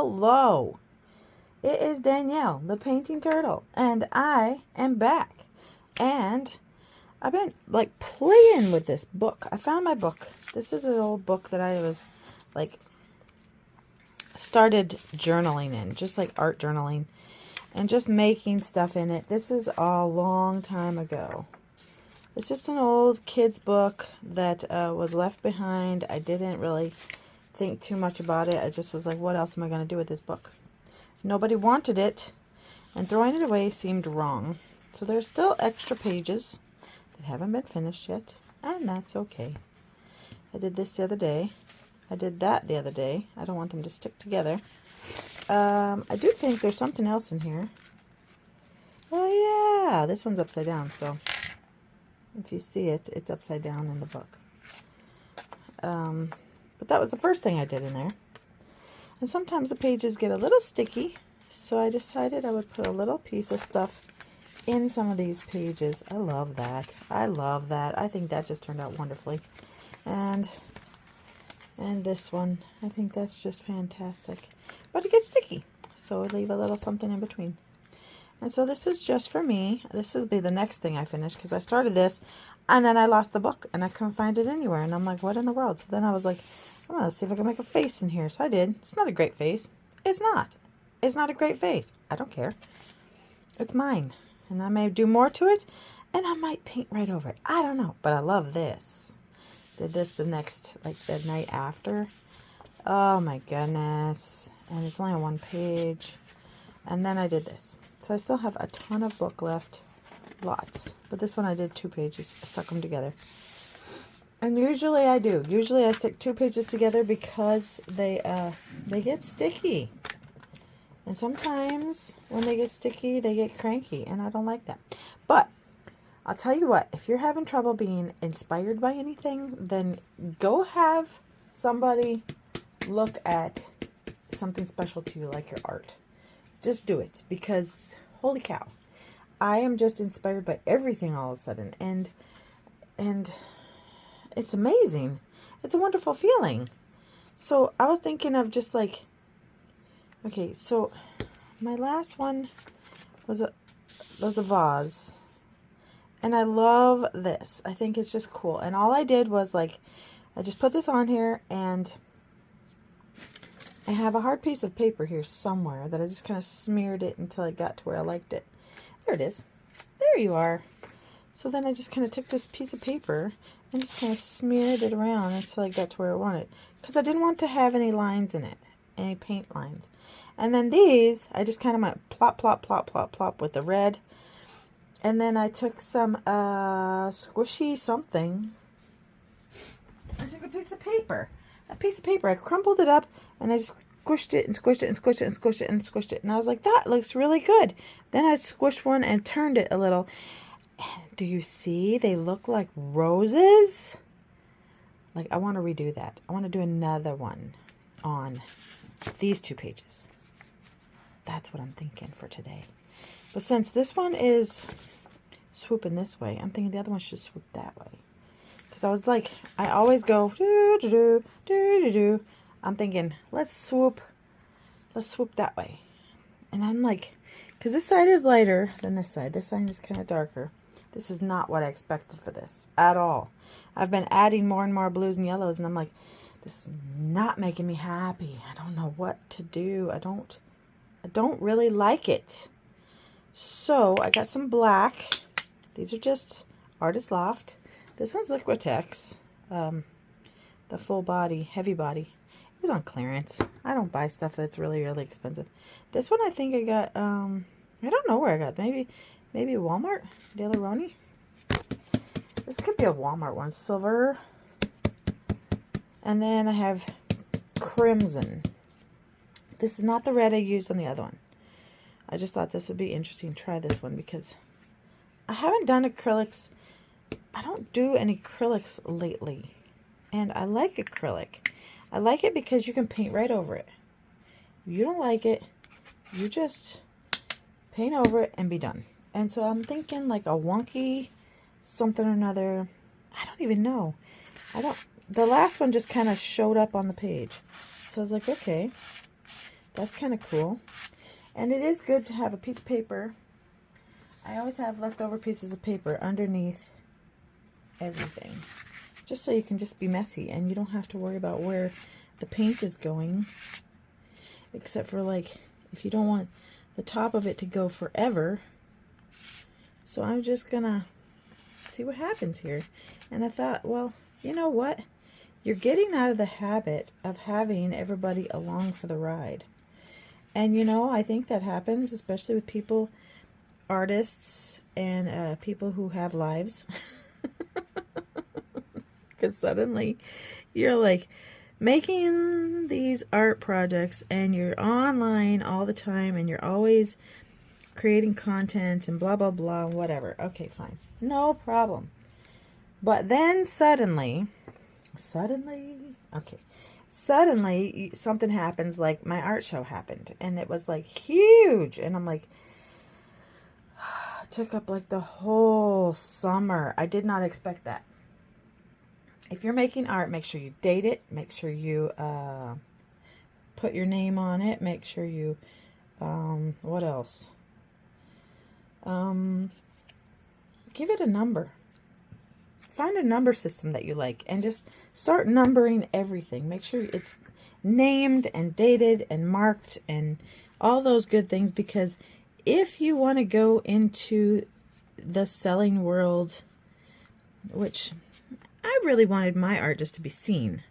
Hello. It is Danielle, the painting turtle, and I am back. And I've been like playing with this book. I found my book. This is an old book that I was like started journaling in, just like art journaling and just making stuff in it. This is a long time ago. It's just an old kid's book that was left behind. I didn't really think too much about it. I just was like, what else am I going to do with this book? Nobody wanted it, and throwing it away seemed wrong. So there's still extra pages that haven't been finished yet, and that's okay. I did this the other day. I did that the other day. I don't want them to stick together. I do think there's something else in here. Oh yeah, this one's upside down, so if you see it, it's upside down in the book. But that was the first thing I did in there. And sometimes the pages get a little sticky, so I decided I would put a little piece of stuff in some of these pages. I love that. I love that. I think that just turned out wonderfully. And this one, I think that's just fantastic. But it gets sticky, so I leave a little something in between. And so this is just for me. This will be the next thing I finish, because I started this, and then I lost the book, and I couldn't find it anywhere. And I'm like, what in the world? So then I was like, I'm going to see if I can make a face in here. So I did. It's not a great face. It's not. It's not a great face. I don't care. It's mine. And I may do more to it, and I might paint right over it. I don't know. But I love this. Did this the next, like the night after. Oh my goodness. And it's only on one page. And then I did this. So I still have a ton of book left. Lots. But this one I did 2 pages. I stuck them together. And usually I do. Usually I stick 2 pages together because they get sticky. And sometimes when they get sticky, they get cranky. And I don't like that. But I'll tell you what. If you're having trouble being inspired by anything, then go have somebody look at something special to you, like your art. Just do it. Because, holy cow. I am just inspired by everything all of a sudden. And it's amazing. It's a wonderful feeling. So I was thinking of just like, okay, so my last one was a vase. And I love this. I think it's just cool. And all I did was like, I just put this on here, and I have a hard piece of paper here somewhere that I just kind of smeared it until I got to where I liked it. There it is. There you are. So then I just kind of took this piece of paper and just kind of smeared it around until I got to where I wanted. Because I didn't want to have any lines in it. Any paint lines. And then these, I just kind of went plop, plop, plop, plop, plop with the red. And then I took some squishy something. I took a piece of paper. A piece of paper. I crumpled it up and I just squished it and squished it and squished it and squished it and squished it. And I was like, that looks really good. Then I squished one and turned it a little. And do you see? They look like roses. Like, I want to redo that. I want to do another one on these 2 pages. That's what I'm thinking for today. But since this one is swooping this way, I'm thinking the other one should swoop that way. Because I was like, I always go do-do-do, do-do-do. I'm thinking, let's swoop that way. And I'm like, because this side is lighter than this side. This side is kind of darker. This is not what I expected for this at all. I've been adding more and more blues and yellows, and I'm like, this is not making me happy. I don't know what to do. I don't really like it. So I got some black. These are just Artist Loft. This one's Liquitex. The full body, heavy body. It was on clearance. I don't buy stuff that's really, really expensive. This one I think I got, I don't know where I got. Maybe Walmart? Daleroni? This could be a Walmart one. Silver. And then I have Crimson. This is not the red I used on the other one. I just thought this would be interesting to try this one because I haven't done acrylics. I don't do any acrylics lately. And I like acrylic. I like it because you can paint right over it. If you don't like it, you just paint over it and be done. And so I'm thinking like a wonky something or another. I don't even know. The last one just kind of showed up on the page. So I was like, okay. That's kind of cool. And it is good to have a piece of paper. I always have leftover pieces of paper underneath everything, just so you can just be messy and you don't have to worry about where the paint is going, except for like if you don't want the top of it to go forever. So I'm just gonna see what happens here. And I thought, well, you know what, you're getting out of the habit of having everybody along for the ride. And you know, I think that happens especially with people, artists, and people who have lives. Because suddenly you're like making these art projects and you're online all the time and you're always creating content and blah blah blah, whatever. Okay, fine, no problem. But then suddenly something happens, like my art show happened, and it was like huge, and I'm like, it took up like the whole summer. I did not expect that. If you're making art, make sure you date it, make sure you put your name on it, make sure you what else, give it a number. Find a number system that you like and just start numbering everything. Make sure it's named and dated and marked and all those good things, because if you want to go into the selling world, which I really wanted my art just to be seen.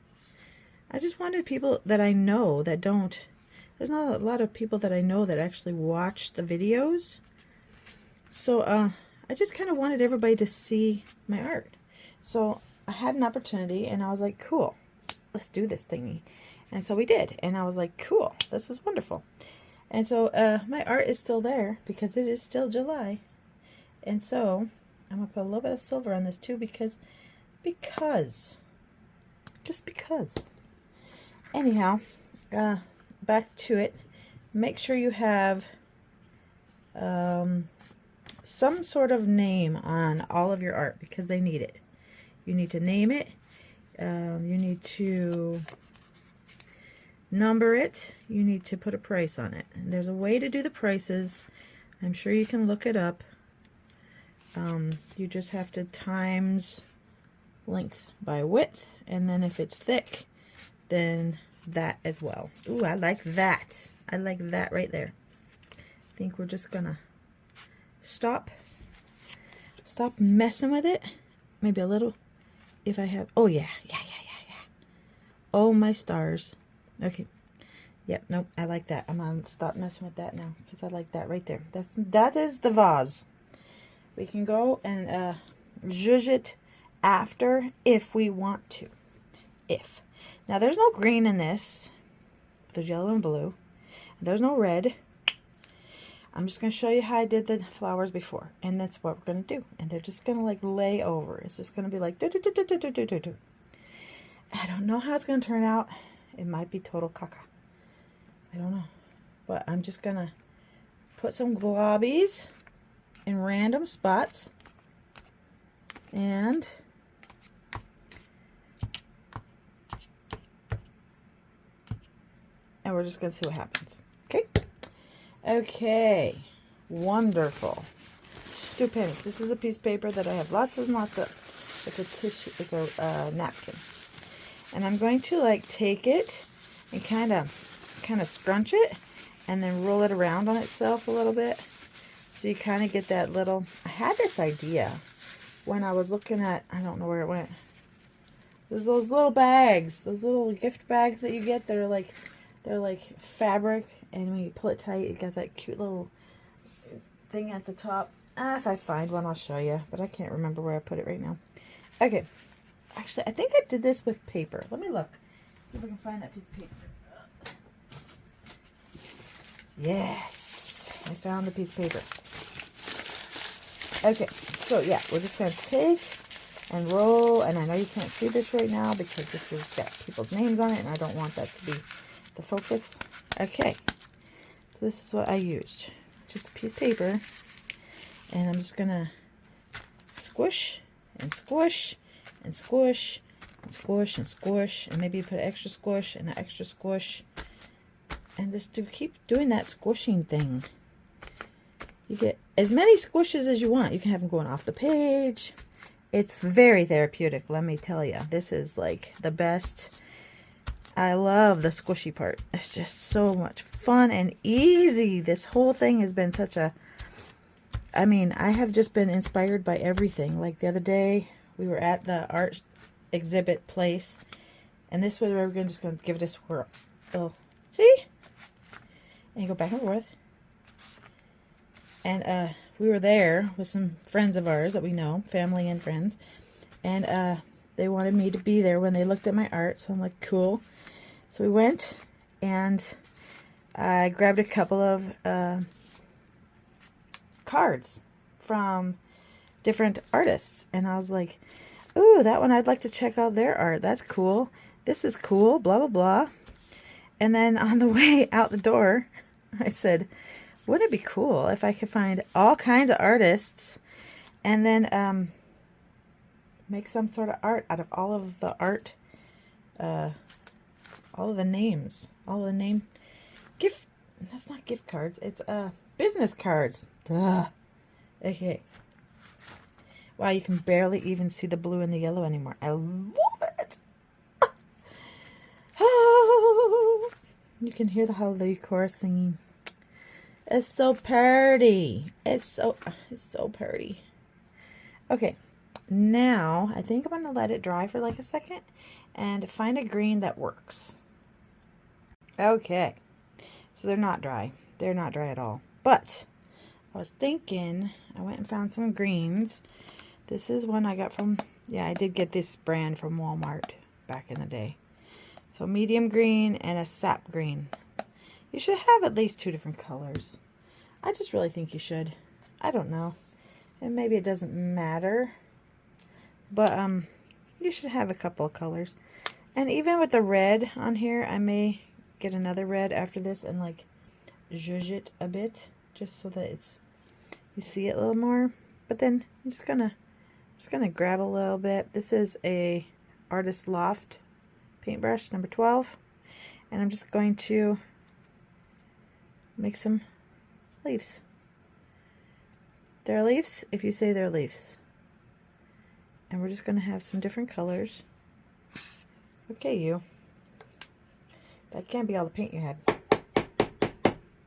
I just wanted people that I know that don't, there's not a lot of people that I know that actually watch the videos. So I just kind of wanted everybody to see my art. So I had an opportunity and I was like, cool, let's do this thingy. And so we did. And I was like, cool, this is wonderful. And so my art is still there because it is still July. And so I'm going to put a little bit of silver on this too, because just because. Anyhow, back to it. Make sure you have some sort of name on all of your art, because they need it. You need to name it. You need to number it. You need to put a price on it. And there's a way to do the prices. I'm sure you can look it up. You just have to times length by width, and then if it's thick, then that as well. Ooh, I like that. I like that right there. I think we're just gonna stop messing with it. Maybe a little, if I have, oh yeah. Oh my stars. Okay. Yep, nope, I like that. I'm gonna stop messing with that now, because I like that right there. That is the vase. We can go and zhuzh it after if we want to. Now there's no green in this. There's yellow and blue. There's no red. I'm just going to show you how I did the flowers before, and that's what we're going to do. And they're just going to like lay over. It's just going to be like do do do do do do do do do. I don't know how it's going to turn out. It might be total caca. I don't know. But I'm just going to put some globbies in random spots. And we're just going to see what happens. Okay? Okay. Wonderful. Stupendous. This is a piece of paper that I have lots and lots of. It's a tissue. It's a napkin. And I'm going to like take it and kind of scrunch it and then roll it around on itself a little bit. So you kind of get that little, I had this idea when I was looking at, I don't know where it went. There's those little bags, those little gift bags that you get. They're like fabric, and when you pull it tight, it got that cute little thing at the top. If I find one, I'll show you, but I can't remember where I put it right now. Okay, actually, I think I did this with paper. Let me look, see if I can find that piece of paper. Yes, I found a piece of paper. Okay, so yeah, we're just going to take and roll, and I know you can't see this right now because this has got people's names on it, and I don't want that to be the focus. Okay, so this is what I used. Just a piece of paper, and I'm just going to squish and squish and squish and squish and squish, and maybe put extra squish and an extra squish. And just to keep doing that squishing thing. You get as many squishes as you want. You can have them going off the page. It's very therapeutic, let me tell you. This is like the best. I love the squishy part. It's just so much fun and easy. This whole thing has been such a... I mean, I have just been inspired by everything. Like the other day, we were at the art exhibit place. And this way we're just going to give it a swirl. Oh, see? And you go back and forth. And we were there with some friends of ours that we know, family and friends. And they wanted me to be there when they looked at my art. So I'm like, cool. So we went and I grabbed a couple of cards from different artists. And I was like, ooh, that one, I'd like to check out their art. That's cool. This is cool, blah, blah, blah. And then on the way out the door, I said, wouldn't it be cool if I could find all kinds of artists and then make some sort of art out of all of the art, all of the names, all the name, that's not gift cards, it's business cards. Duh. Okay. Wow, you can barely even see the blue and the yellow anymore. I love it. Oh, you can hear the holiday chorus singing. It's so pretty. It's so pretty. Okay, now I think I'm going to let it dry for like a second and find a green that works. Okay, so they're not dry. They're not dry at all. But I was thinking, I went and found some greens. This is one I got from, yeah, I did get this brand from Walmart back in the day. So medium green and a sap green. You should have at least 2 different colors. I just really think you should. I don't know. And maybe it doesn't matter. But you should have a couple of colors. And even with the red on here, I may get another red after this and like zhuzh it a bit. Just so that it's, you see it a little more. But then I'm just gonna grab a little bit. This is a Artist Loft paintbrush, number 12. And I'm just going to make some leaves. They're leaves if you say they're leaves. And we're just going to have some different colors. Okay, you. That can't be all the paint you had.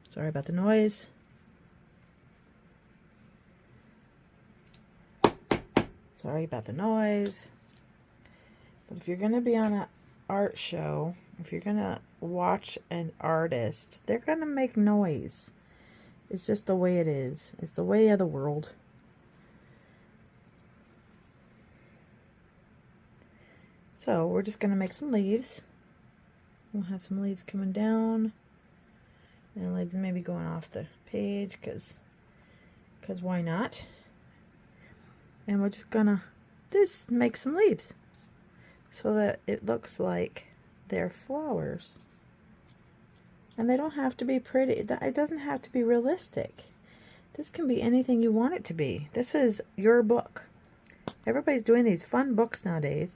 Sorry about the noise. Sorry about the noise. But if you're going to be on an art show, if you're going to watch an artist, they're going to make noise. It's just the way it is. It's the way of the world. So we're just going to make some leaves. We'll have some leaves coming down. And leaves maybe going off the page because why not? And we're just going to just make some leaves so that it looks like they're flowers. And they don't have to be pretty. It doesn't have to be realistic. This can be anything you want it to be. This is your book. Everybody's doing these fun books nowadays.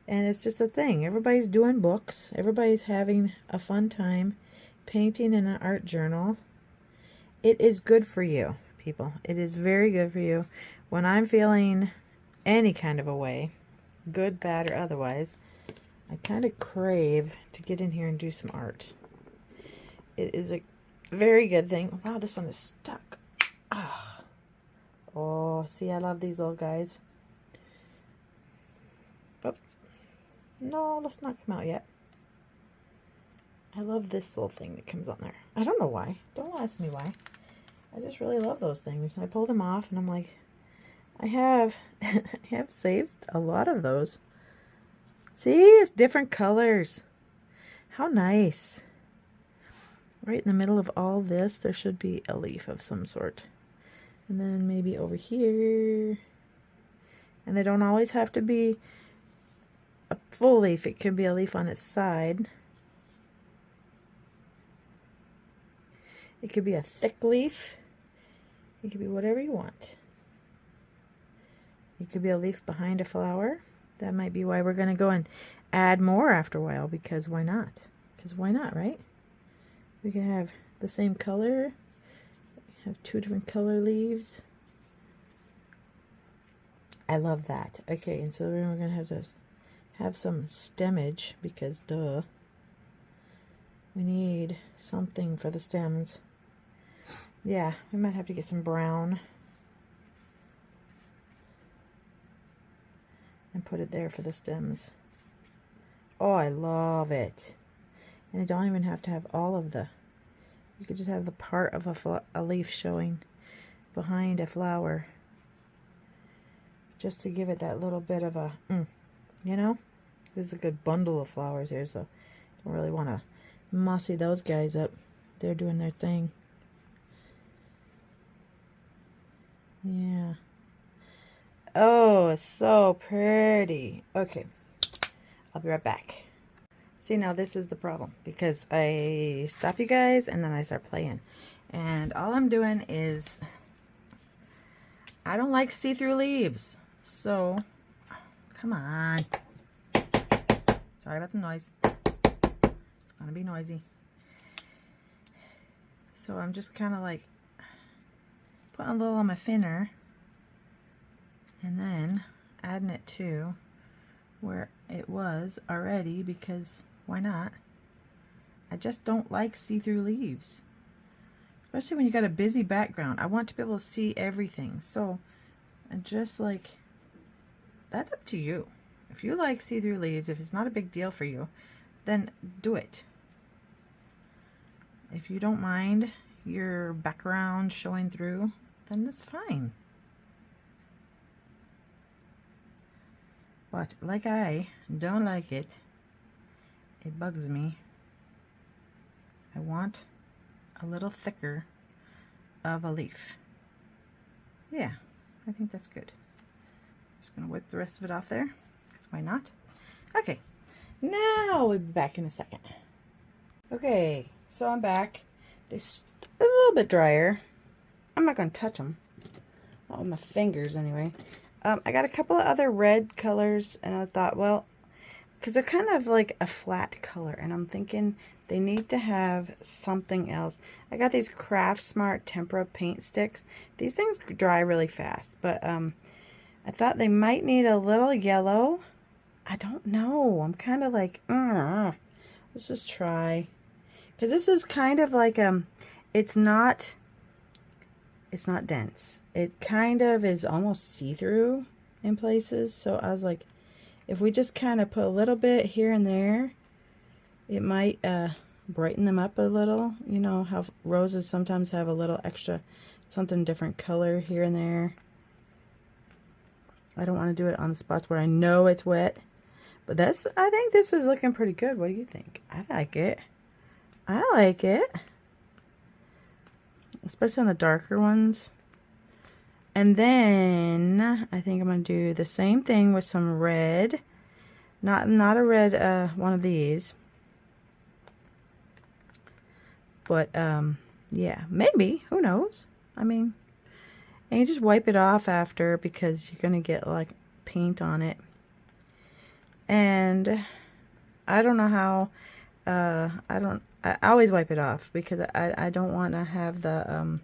And it's just a thing. Everybody's doing books. Everybody's having a fun time painting in an art journal. It is good for you, people. It is very good for you. When I'm feeling any kind of a way, good, bad, or otherwise, I kind of crave to get in here and do some art. It is a very good thing. Wow, this one is stuck. Ah. Oh, see, I love these little guys. Oh, no, let's not come out yet. I love this little thing that comes on there. I don't know why. Don't ask me why. I just really love those things. I pull them off and I'm like, I have saved a lot of those. See, it's different colors. How nice. Right in the middle of all this, there should be a leaf of some sort. And then maybe over here. And they don't always have to be a full leaf. It can be a leaf on its side. It could be a thick leaf. It could be whatever you want. It could be a leaf behind a flower. That might be why we're going to go and add more after a while, because why not? Because why not, right? We can have the same color, have 2 different color leaves. I love that. Okay, and so then we're going to have to have some stemmage because duh. We need something for the stems. Yeah, we might have to get some brown and put it there for the stems. Oh, I love it. And I don't even have to have all of the, you could just have the part of a leaf showing behind a flower. Just to give it that little bit of a, you know? This is a good bundle of flowers here, so don't really want to mossy those guys up. They're doing their thing. Yeah. Oh, it's so pretty. Okay. I'll be right back. See, now this is the problem because I stop you guys and then I start playing. And all I'm doing is, I don't like see-through leaves. So, come on. Sorry about the noise. It's gonna be noisy. So I'm just kind of like putting a little on my finger and then adding it to where it was already because why not? I just don't like see-through leaves. Especially when you got a busy background. I want to be able to see everything. So I just like, that's up to you. If you like see-through leaves, if it's not a big deal for you, then do it. If you don't mind your background showing through, then that's fine. But like I don't like it, it bugs me. I want a little thicker of a leaf. Yeah, I think that's good. Just gonna wipe the rest of it off there, because why not? Okay, now we'll be back in a second. Okay, so I'm back. They're a little bit drier. I'm not gonna touch them. Not with my fingers anyway. I got a couple of other red colors, and I thought, well, because they're kind of like a flat color, and I'm thinking they need to have something else. I got these Craft Smart Tempera paint sticks. These things dry really fast, but I thought they might need a little yellow. I don't know. I'm kind of like, let's just try. Because this is kind of like, it's not dense. It kind of is almost see-through in places. So I was like, if we just kind of put a little bit here and there, it might brighten them up a little. You know how roses sometimes have a little extra, something different color here and there. I don't want to do it on the spots where I know it's wet. But I think this is looking pretty good. What do you think? I like it. I like it. Especially on the darker ones. And then I think I'm going to do the same thing with some red. Not a red one of these. But yeah, maybe, who knows? I mean, and you just wipe it off after because you're going to get like paint on it. And I don't know how I always wipe it off because I don't want to have the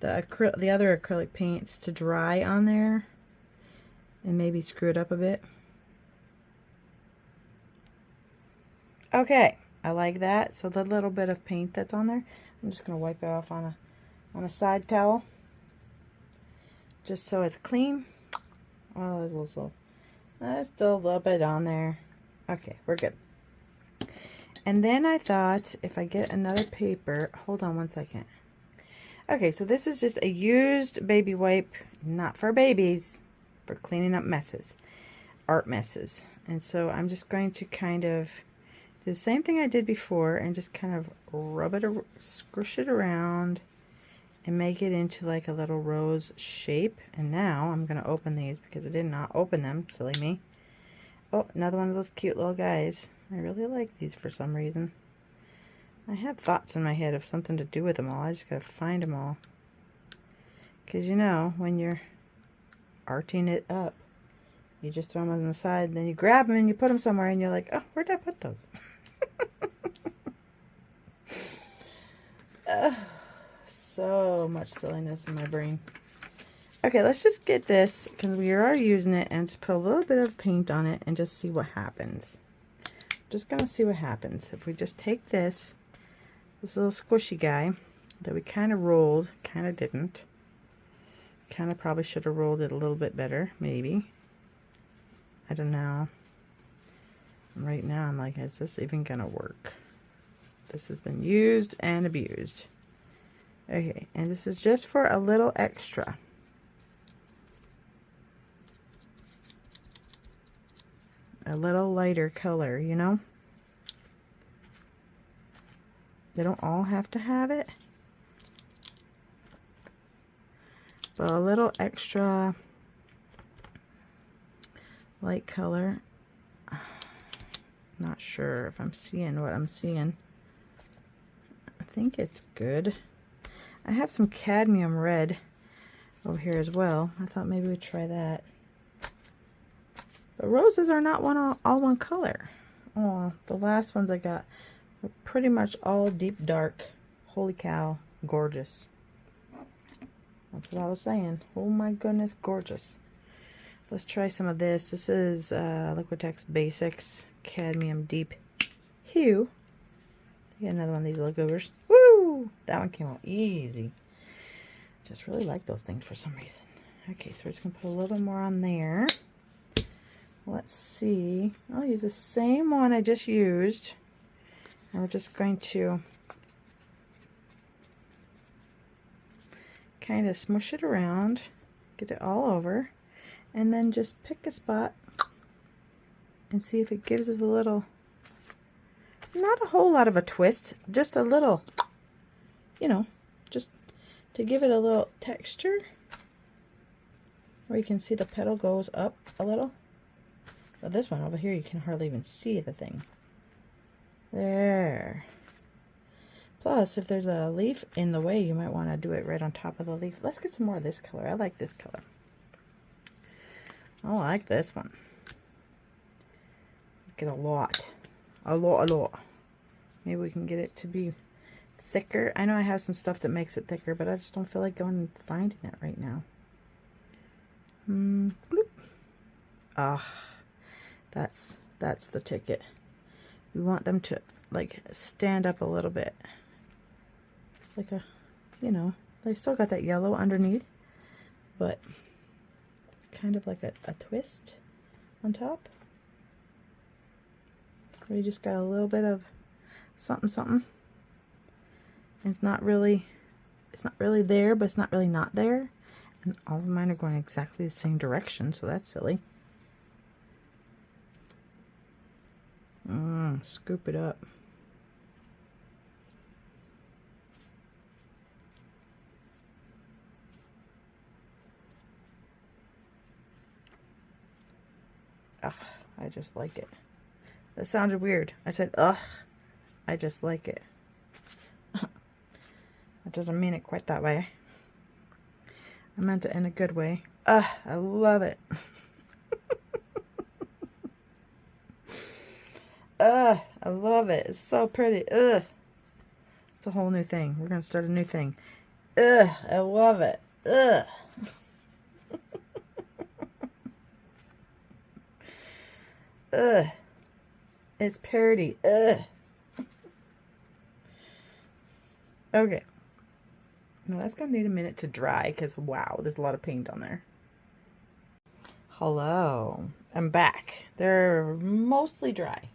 other acrylic paints to dry on there and maybe screw it up a bit. Okay, I like that. So the little bit of paint that's on there, I'm just gonna wipe it off on a side towel, just so it's clean. Oh, there's still a little bit on there. Okay, we're good. And then I thought if I get another paper, hold on one second. Okay, so this is just a used baby wipe, not for babies, for cleaning up messes, art messes. And so I'm just going to kind of do the same thing I did before and just kind of rub it, squish it around and make it into like a little rose shape. And now I'm going to open these because I did not open them, silly me. Oh, another one of those cute little guys. I really like these for some reason. I have thoughts in my head of something to do with them all. I just gotta find them all. Because you know, when you're arting it up, you just throw them on the side, and then you grab them and you put them somewhere, and you're like, oh, where did I put those? So much silliness in my brain. Okay, let's just get this, because we are using it, and just put a little bit of paint on it and just see what happens. Just gonna see what happens. If we just take this little squishy guy that we kind of rolled, kind of didn't. Kind of probably should have rolled it a little bit better, maybe. I don't know. Right now I'm like, is this even gonna work? This has been used and abused. Okay, and this is just for a little extra. A little lighter color, you know? They don't all have to have it. But a little extra light color. Not sure if I'm seeing what I'm seeing. I think it's good. I have some cadmium red over here as well. I thought maybe we'd try that. But roses are not all one color. Oh, the last ones I got were pretty much all deep dark. Holy cow, gorgeous. That's what I was saying. Oh my goodness, gorgeous. Let's try some of this. This is Liquitex Basics Cadmium Deep Hue. Get another one of these leftovers. Woo! That one came out easy. Just really like those things for some reason. Okay, so we're just going to put a little bit more on there. Let's see. I'll use the same one I just used. And we're just going to kind of smush it around. Get it all over. And then just pick a spot and see if it gives us a little, not a whole lot of a twist, just a little, you know, just to give it a little texture. Where you can see the petal goes up a little. But this one over here, you can hardly even see the thing. There. Plus, if there's a leaf in the way, you might want to do it right on top of the leaf. Let's get some more of this color. I like this color. I like this one. Get a lot. A lot. Maybe we can get it to be thicker. I know I have some stuff that makes it thicker, but I just don't feel like going and finding it right now. Bloop. Ah, that's the ticket. We want them to like stand up a little bit. Like a, you know, they still got that yellow underneath, but kind of like a twist on top. We just got a little bit of something. It's not really there, but it's not really not there. And all of mine are going exactly the same direction, so that's silly. Scoop it up. Ugh, I just like it. That sounded weird. I said, ugh, I just like it. I didn't mean it quite that way. I meant it in a good way. Ugh, I love it. Ugh, I love it. It's so pretty. Ugh. It's a whole new thing. We're going to start a new thing. Ugh, I love it. Ugh. Ugh. It's pretty. Ugh. Okay. Now that's going to need a minute to dry because, wow, there's a lot of paint on there. Hello. I'm back. They're mostly dry.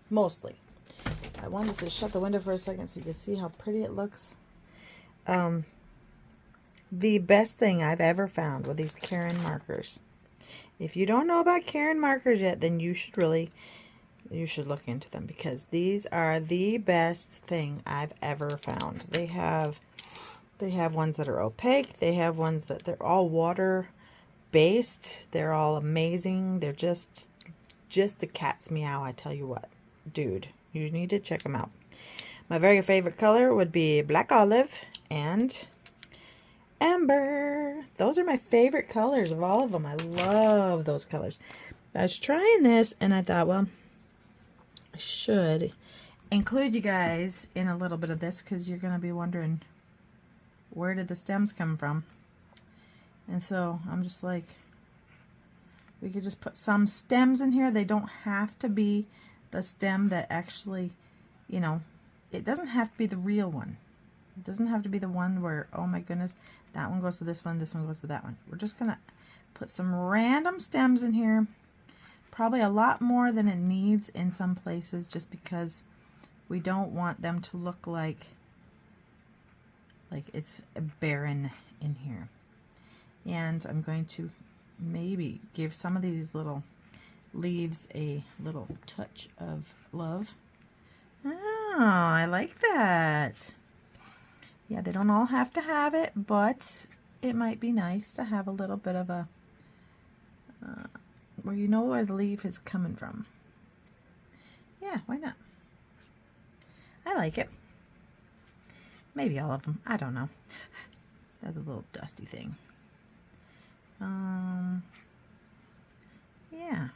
Mostly. I wanted to shut the window for a second so you can see how pretty it looks. The best thing I've ever found with these Karen markers. If you don't know about Karen markers yet, then you should look into them, because these are the best thing I've ever found. They have ones that are opaque. They have ones that they're all water based. They're all amazing. They're just the cat's meow, I tell you what. Dude, you need to check them out. My very favorite color would be black olive and amber. Those are my favorite colors of all of them. I love those colors. I was trying this and I thought, well, I should include you guys in a little bit of this because you're going to be wondering, where did the stems come from? And so I'm just like, we could just put some stems in here. They don't have to be the stem that actually, you know, it doesn't have to be the real one. It doesn't have to be the one where, oh my goodness, that one goes to this one goes to that one. We're just gonna put some random stems in here. Probably a lot more than it needs in some places, just because we don't want them to look like it's barren in here. And I'm going to maybe give some of these little leaves a little touch of love. Oh, I like that. Yeah, they don't all have to have it, but it might be nice to have a little bit of a, where you know where the leaf is coming from. Yeah, why not? I like it. Maybe all of them. I don't know. That's a little dusty thing. Yeah.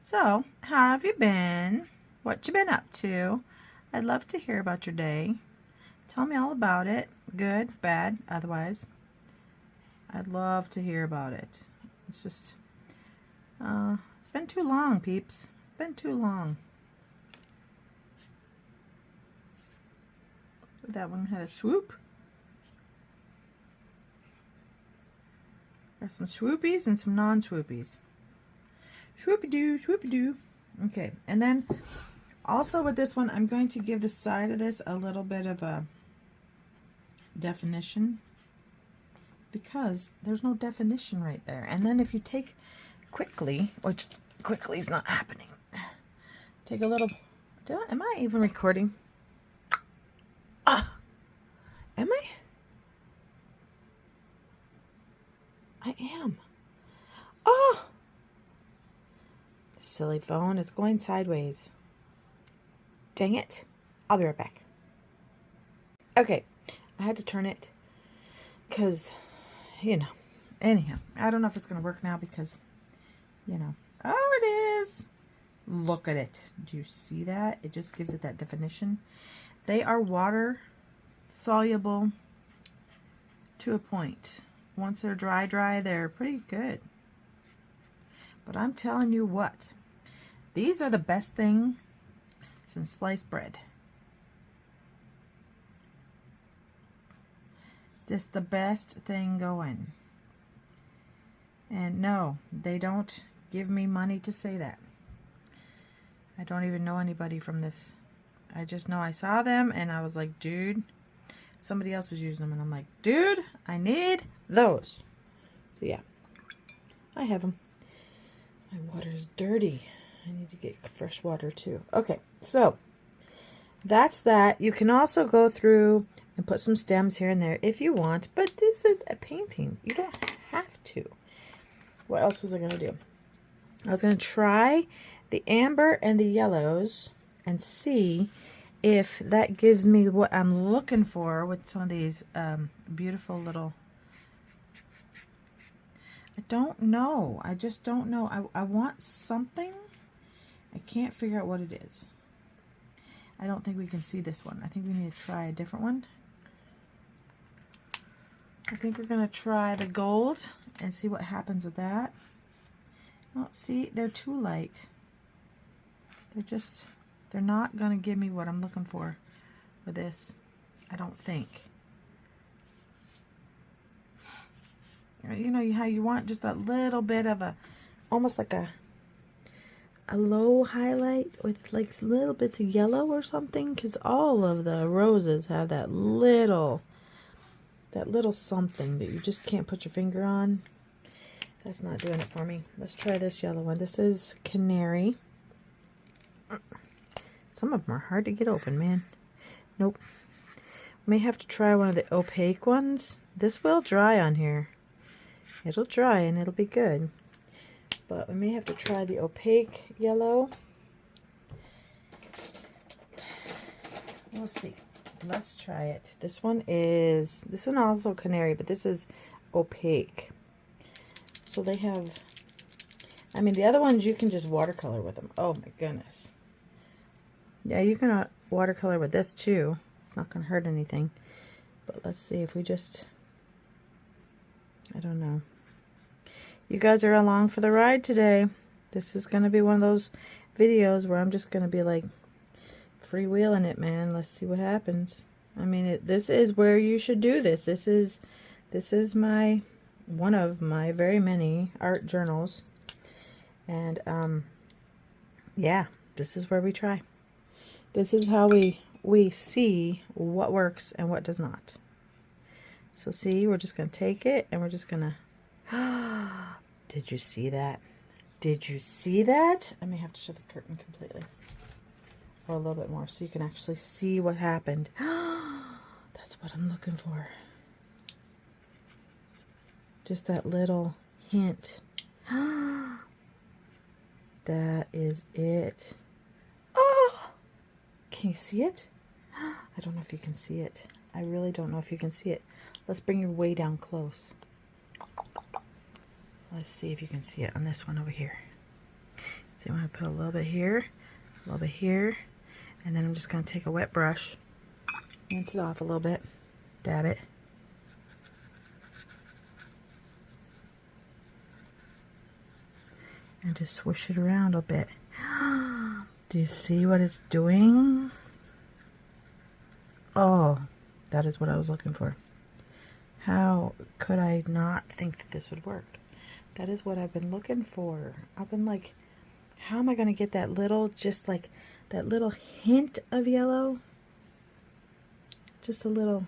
So, how have you been? What you been up to? I'd love to hear about your day. Tell me all about it. Good, bad, otherwise. I'd love to hear about it. It's just, it's been too long, peeps. It's been too long. That one had a swoop. Got some swoopies and some non-swoopies. Swoopy-doo, swoopy-doo. Okay, and then also with this one, I'm going to give the side of this a little bit of a definition, because there's no definition right there. And then if you take quickly, which quickly is not happening, take a little, am I even recording? Am I? I am. Oh! Silly phone, it's going sideways. Dang it. I'll be right back. Okay, I had to turn it because, you know, anyhow, I don't know if it's going to work now because, you know, oh, it is. Look at it. Do you see that? It just gives it that definition. They are water soluble to a point. Once they're dry, they're pretty good. But I'm telling you what, these are the best thing since sliced bread. Just the best thing going. And no, they don't give me money to say that. I don't even know anybody from this. I just know I saw them and I was like, dude, somebody else was using them and I'm like, dude, I need those. So yeah, I have them. My water is dirty. I need to get fresh water too. Okay, so that's that. You can also go through and put some stems here and there if you want, but this is a painting. You don't have to. What else was I going to do? I was going to try the amber and the yellows and see if that gives me what I'm looking for with some of these beautiful little, I don't know. I just don't know. I want something. I can't figure out what it is. I don't think we can see this one. I think we need to try a different one. I think we're going to try the gold and see what happens with that. Oh, see, they're too light. They're not going to give me what I'm looking for with this, I don't think. You know how you want just a little bit of a, almost like a low highlight with like little bits of yellow or something, because all of the roses have that little something that you just can't put your finger on. That's not doing it for me. Let's try this yellow one. This is Canary. Some of them are hard to get open, man. Nope. May have to try one of the opaque ones. This will dry on here. It'll dry and it'll be good. But we may have to try the opaque yellow. We'll see. Let's try it. This one also Canary, but this is opaque. So they have, I mean, the other ones you can just watercolor with them. Oh my goodness. Yeah, you can watercolor with this too. It's not going to hurt anything. But let's see if we just, I don't know. You guys are along for the ride today. This is going to be one of those videos where I'm just going to be like freewheeling it, man. Let's see what happens. I mean, this is where you should do this. This is my, one of my very many art journals. And, yeah, this is where we try. This is how we see what works and what does not. So see, we're just going to take it and we're just going to, did you see that? Did you see that? I may have to shut the curtain completely. Or a little bit more so you can actually see what happened. That's what I'm looking for. Just that little hint. That is it. Oh! Can you see it? I don't know if you can see it. I really don't know if you can see it. Let's bring you way down close. Let's see if you can see it on this one over here. So I'm going to put a little bit here, a little bit here, and then I'm just going to take a wet brush, rinse it off a little bit, dab it. And just swoosh it around a bit. Do you see what it's doing? Oh, that is what I was looking for. How could I not think that this would work? That is what I've been looking for. I've been like, how am I going to get that little, just like that little hint of yellow? Just a little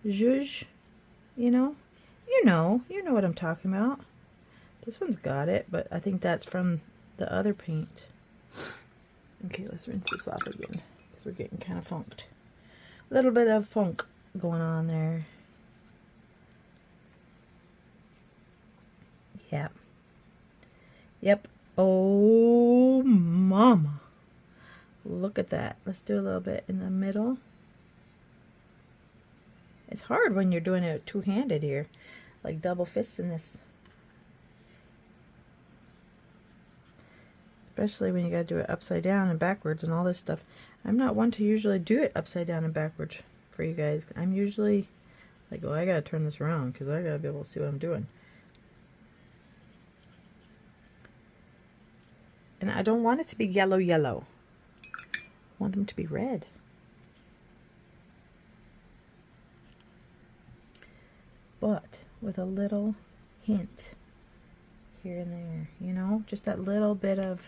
zhuzh, you know? You know what I'm talking about. This one's got it, but I think that's from the other paint. Okay, let's rinse this off again because we're getting kind of funked. A little bit of funk going on there. Yeah. Yep. Oh, mama. Look at that. Let's do a little bit in the middle. It's hard when you're doing it two-handed here. Like double fisting this. Especially when you got to do it upside down and backwards and all this stuff. I'm not one to usually do it upside down and backwards for you guys. I'm usually like, well, I got to turn this around because I got to be able to see what I'm doing. And I don't want it to be yellow, yellow. I want them to be red. But with a little hint here and there, you know, just that little bit of,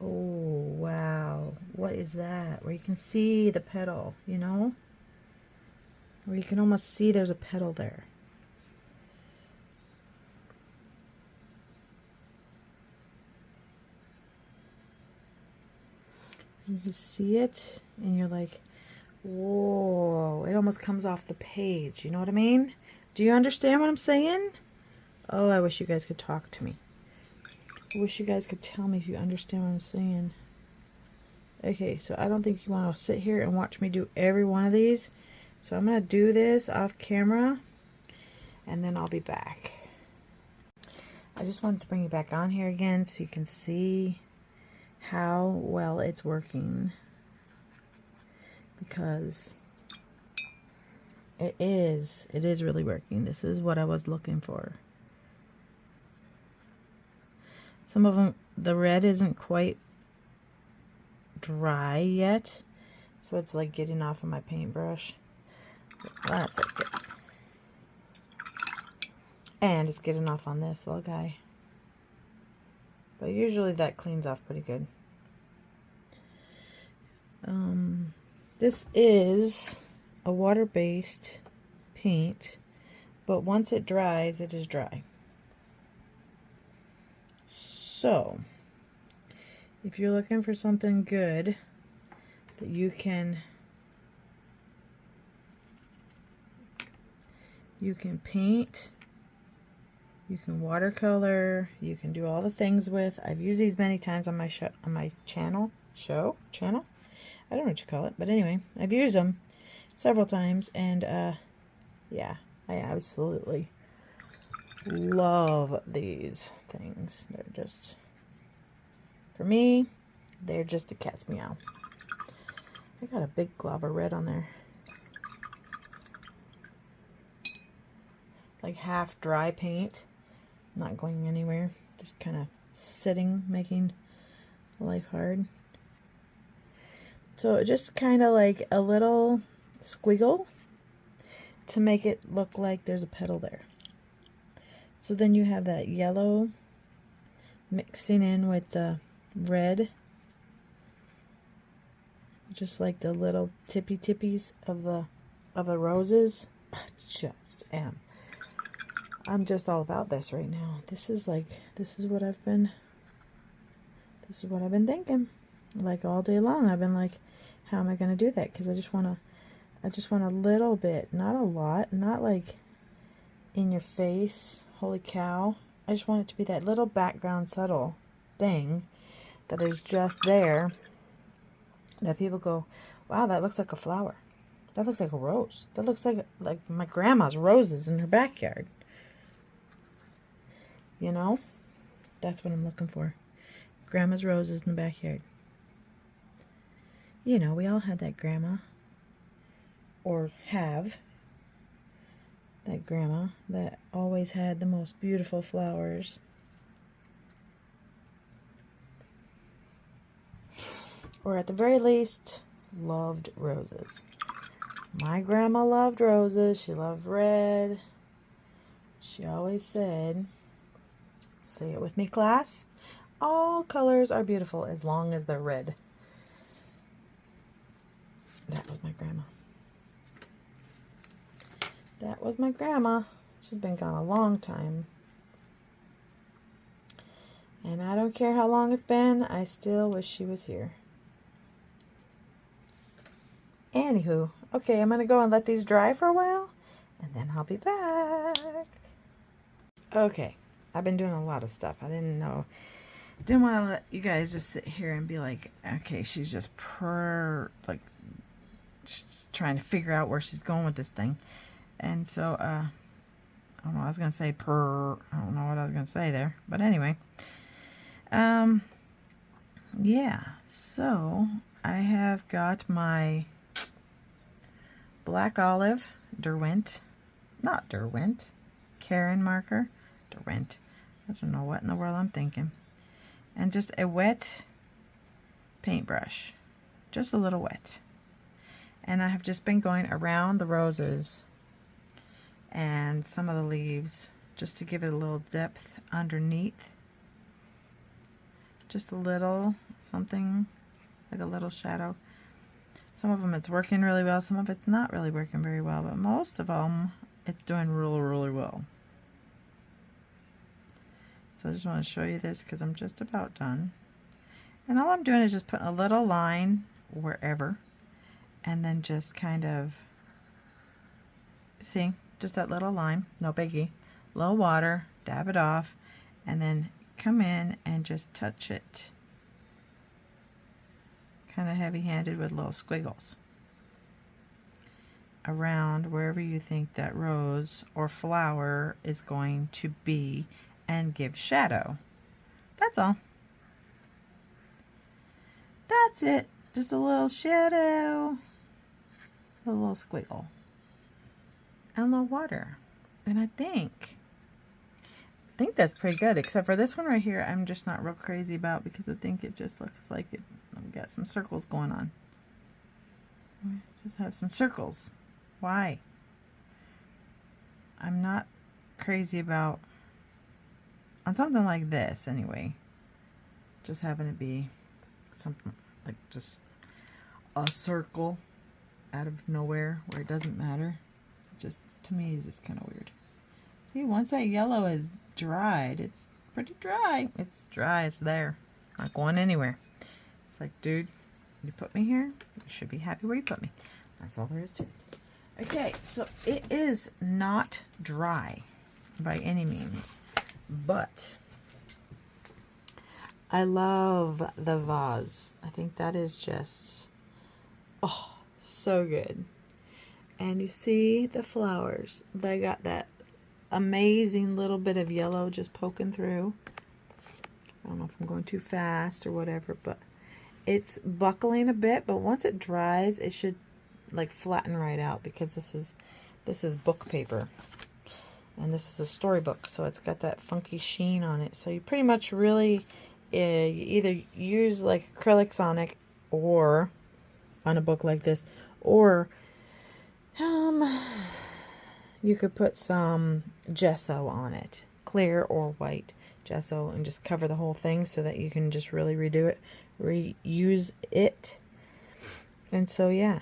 oh, wow, what is that? Where you can see the petal, you know, where you can almost see there's a petal there. You see it and you're like, whoa, it almost comes off the page. You know what I mean? Do you understand what I'm saying? Oh, I wish you guys could talk to me. I wish you guys could tell me if you understand what I'm saying. Okay, so I don't think you want to sit here and watch me do every one of these. So I'm going to do this off camera and then I'll be back. I just wanted to bring you back on here again so you can see how well it's working, because it is really working. This is what I was looking for. Some of them, the red isn't quite dry yet, so it's like getting off of my paintbrush. That's like it. And it's getting off on this little guy. But usually that cleans off pretty good. This is a water-based paint, but once it dries, it is dry. So, if you're looking for something good that you can paint, you can watercolor, you can do all the things with. I've used these many times on my channel. I don't know what you call it, but anyway, I've used them several times, and yeah, I absolutely love these things. They're just, for me, They're just a cat's meow. I got a big glob of red on there. Like half dry paint. Not going anywhere. Just kind of sitting, making life hard. So just kind of like a little squiggle to make it look like there's a petal there. So then you have that yellow mixing in with the red, just like the little tippy tippies of the roses. I'm just all about this right now. This is what I've been thinking. Like all day long I've been like, how am I going to do that? Because I just want a little bit, not a lot, not like in your face, holy cow. I just want it to be that little background subtle thing that is just there, that people go, wow, that looks like a flower. That looks like a rose. That looks like my grandma's roses in her backyard. You know? That's what I'm looking for. Grandma's roses in the backyard. You know, we all had that grandma. Or have. That grandma that always had the most beautiful flowers. Or at the very least, loved roses. My grandma loved roses. She loved red. She always said, say it with me, class, all colors are beautiful as long as they're red. That was my grandma. That was my grandma. She's been gone a long time. And I don't care how long it's been, I still wish she was here. Anywho, okay, I'm going to go and let these dry for a while, and then I'll be back. Okay, I've been doing a lot of stuff. I didn't want to let you guys just sit here and be like, okay, she's just she's trying to figure out where she's going with this thing. And so, I don't know, I was going to say I don't know what I was going to say there. But anyway, yeah, so I have got my black olive Karen marker, Derwent. I don't know what in the world I'm thinking. And just a wet paintbrush, just a little wet. And I have just been going around the roses and some of the leaves just to give it a little depth underneath. Just a little something, like a little shadow. Some of them it's working really well, some of it's not really working very well, but most of them it's doing really, really well. So I just want to show you this because I'm just about done. And all I'm doing is just putting a little line wherever, and then just kind of, see, just that little line, no biggie. Little water, dab it off, and then come in and just touch it. Kind of heavy-handed with little squiggles around wherever you think that rose or flower is going to be and give shadow. That's all. That's it. Just a little shadow, a little squiggle, and a little water. And I think that's pretty good, except for this one right here I'm just not real crazy about because I think it just looks like it got some circles going on. Just have some circles. Why? I'm not crazy about, on something like this anyway, just having it be something like just a circle out of nowhere where it doesn't matter. It just, to me, is just kind of weird. See, once that yellow is dried, it's pretty dry. It's dry, it's there. Not going anywhere. It's like, dude, you put me here, you should be happy where you put me. That's all there is to it. Okay, so it is not dry by any means, but I love the vase. I think that is just, oh, so good. And you see the flowers. They got that amazing little bit of yellow just poking through. I don't know if I'm going too fast or whatever, but it's buckling a bit, but once it dries, it should like flatten right out, because this is book paper. And this is a storybook, so it's got that funky sheen on it. So you pretty much really you either use like acrylics on it, or on a book like this, or you could put some gesso on it, clear or white gesso, and just cover the whole thing so that you can just really redo it, reuse it. And so yeah,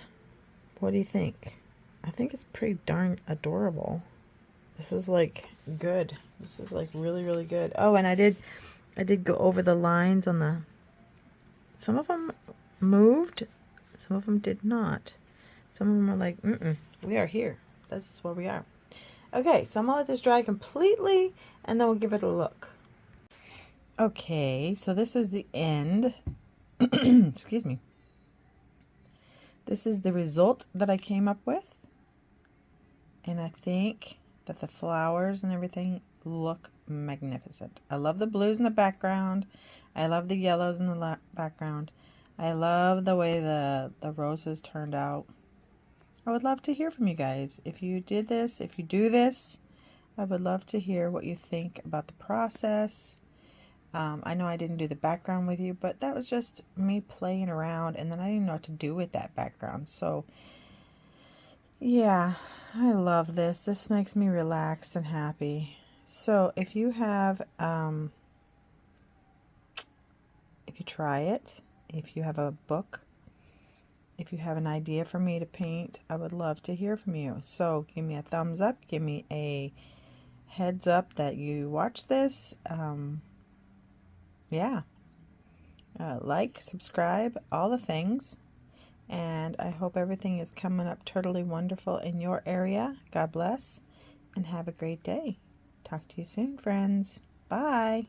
what do you think? I think it's pretty darn adorable. This is like good. This is like really, really good. Oh, and I did go over the lines on the, some of them moved, some of them did not. Some of them are like, we are here. This is where we are. Okay, so I'm gonna let this dry completely, and then we'll give it a look. Okay, so this is the end. Excuse me. This is the result that I came up with. And I think that the flowers and everything look magnificent. I love the blues in the background. I love the yellows in the background. I love the way the roses turned out. I would love to hear from you guys. If you did this, if you do this, I would love to hear what you think about the process. I know I didn't do the background with you, but that was just me playing around, and then I didn't know what to do with that background. So yeah, I love this. This makes me relaxed and happy. So if you have, if you try it, if you have a book, if you have an idea for me to paint, I would love to hear from you. So give me a thumbs up, give me a heads up that you watch this. Yeah, like, subscribe, all the things. And I hope everything is coming up totally wonderful in your area. God bless, and have a great day. Talk to you soon, friends. Bye.